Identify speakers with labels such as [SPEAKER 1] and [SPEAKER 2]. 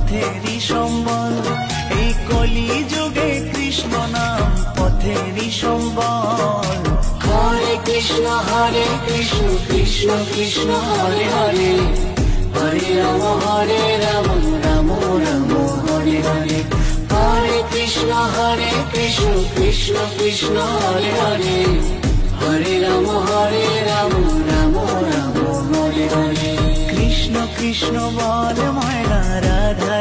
[SPEAKER 1] পথেরই সম্বল। এই কলি যুগে কৃষ্ণ নাম পথেরই সম্বল।
[SPEAKER 2] হরে কৃষ্ণ কৃষ্ণ কৃষ্ণ হরে হরে, হরে রাম রাম রাম হরে হরে। হরে কৃষ্ণ কৃষ্ণ কৃষ্ণ হরে হরে, হরে রাম রাম রাম হরে হরে।
[SPEAKER 1] কৃষ্ণ কৃষ্ণ বল ময়না রাধা